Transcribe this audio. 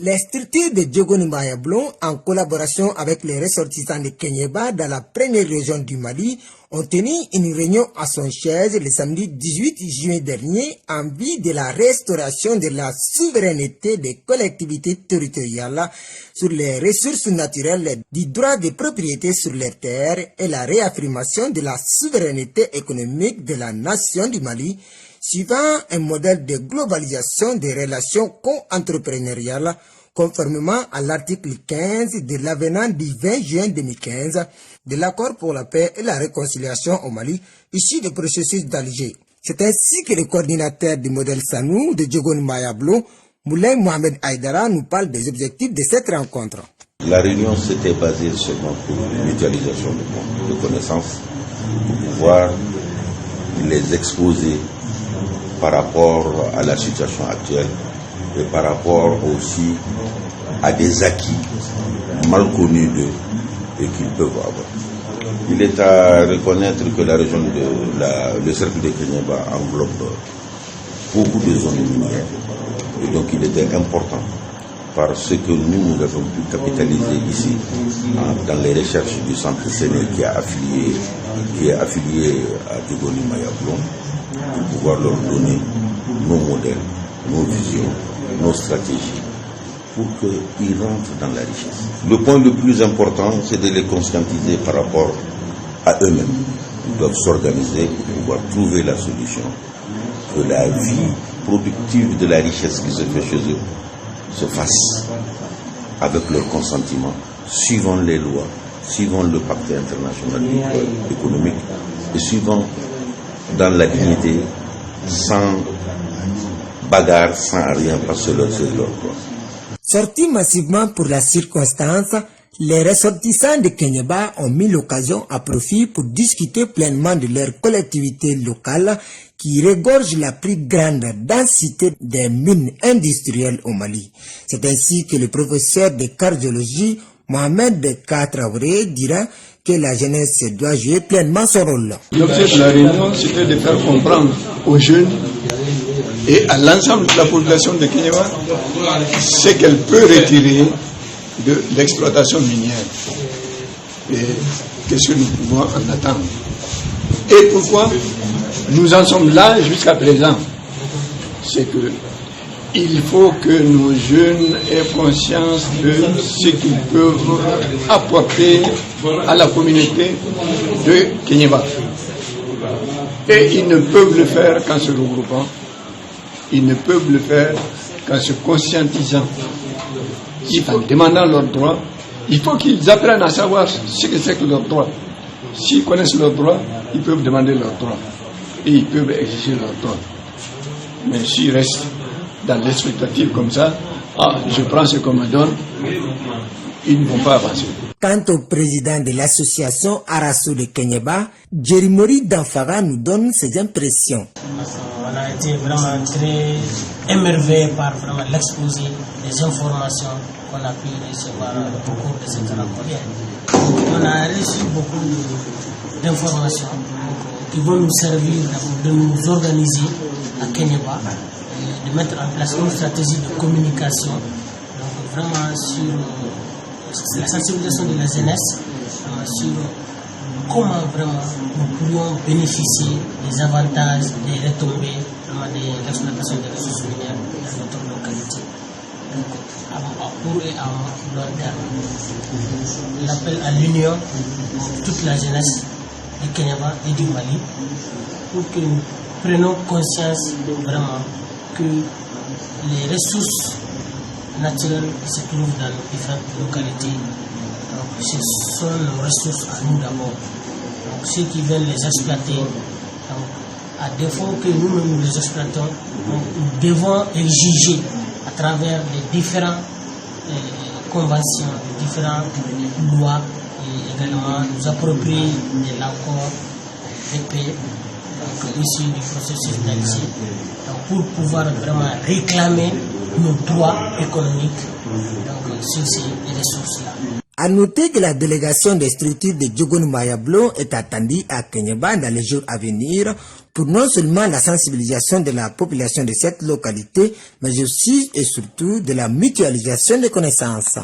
Les structures de Diogonou Mayablon, en collaboration avec les ressortissants de Kéniéba dans la première région du Mali, ont tenu une réunion à son siège le samedi 18 juin dernier en vue de la restauration de la souveraineté des collectivités territoriales sur les ressources naturelles, du droit de propriété sur les terres et la réaffirmation de la souveraineté économique de la nation du Mali, suivant un modèle de globalisation des relations co-entrepreneuriales, conformément à l'article 15 de l'avenant du 20 juin 2015 de l'accord pour la paix et la réconciliation au Mali, issu du processus d'Alger. C'est ainsi que le coordinateur du modèle Sanou de Diogonou Mayablon, Moulay Mohamed Aïdara, nous parle des objectifs de cette rencontre. La réunion s'était basée seulement pour une mutualisation de connaissances, pour pouvoir les exposer par rapport à la situation actuelle et par rapport aussi à des acquis mal connus d'eux et qu'ils peuvent avoir. Il est à reconnaître que la région le cercle de Kéniéba englobe beaucoup de zones minières et donc il était important parce que nous avons pu capitaliser ici dans les recherches du centre Séné qui est affilié à Diogonou Mayablon pour pouvoir leur donner nos modèles, nos visions, nos stratégies pour qu'ils rentrent dans la richesse. Le point le plus important, c'est de les conscientiser par rapport à eux-mêmes. Ils doivent s'organiser pour pouvoir trouver la solution, que la vie productive de la richesse qui se fait chez eux se fasse avec leur consentement, suivant les lois, suivant le pacte international économique et suivant dans la dignité, sans bagarre, sans rien, parce que c'est leur droit. Sortis massivement pour la circonstance, les ressortissants de Kéniéba ont mis l'occasion à profit pour discuter pleinement de leur collectivité locale qui regorge la plus grande densité des mines industrielles au Mali. C'est ainsi que le professeur de cardiologie Mohamed Katraouré dira que la jeunesse doit jouer pleinement son rôle. L'objectif de la réunion, c'était de faire comprendre aux jeunes et à l'ensemble de la population de Kéniéba ce qu'elle peut retirer de l'exploitation minière et qu'est-ce que nous pouvons en attendre et pourquoi nous en sommes là jusqu'à présent. C'est que il faut que nos jeunes aient conscience de ce qu'ils peuvent apporter à la communauté de Kéniéba. Et ils ne peuvent le faire qu'en se regroupant. Ils ne peuvent le faire qu'en se conscientisant, en demandant leurs droits. Il faut qu'ils apprennent à savoir ce que c'est que leurs droits. S'ils connaissent leurs droits, ils peuvent demander leurs droits. Et ils peuvent exiger leurs droits. Mais s'ils restent dans l'expectative comme ça, je prends ce qu'on me donne, ils ne vont pas avancer. Quant au président de l'association Arasso de Kéniéba, Djerimori Danfaga nous donne ses impressions. On a été vraiment très émerveillé par vraiment l'exposé des informations qu'on a pu recevoir au cours de cette rencontre. On a reçu beaucoup d'informations qui vont nous servir de nous organiser à Kéniéba, de mettre en place une stratégie de communication, donc vraiment sur la sensibilisation de la jeunesse, sur comment vraiment nous pourrions bénéficier des avantages, des retombées de l'exploitation des ressources minières dans notre localité. Donc, à court et à long terme. L'appel à l'union de toute la jeunesse du Kéniéba et du Mali pour que nous prenions conscience vraiment que les ressources naturelles qui se trouvent dans nos différentes localités, donc, ce sont nos ressources à nous d'abord. Donc, ceux qui veulent les exploiter, donc, à défaut que nous-mêmes nous les exploitons, nous devons exiger à travers les différentes conventions, les différentes lois et également nous approprier de l'accord de paix issu du processus d'Alger pour pouvoir vraiment réclamer nos droits économiques sur ces ressources-là. À noter que la délégation des structures de Diogonou Mayablon est attendue à Kéniéba dans les jours à venir pour non seulement la sensibilisation de la population de cette localité, mais aussi et surtout de la mutualisation des connaissances.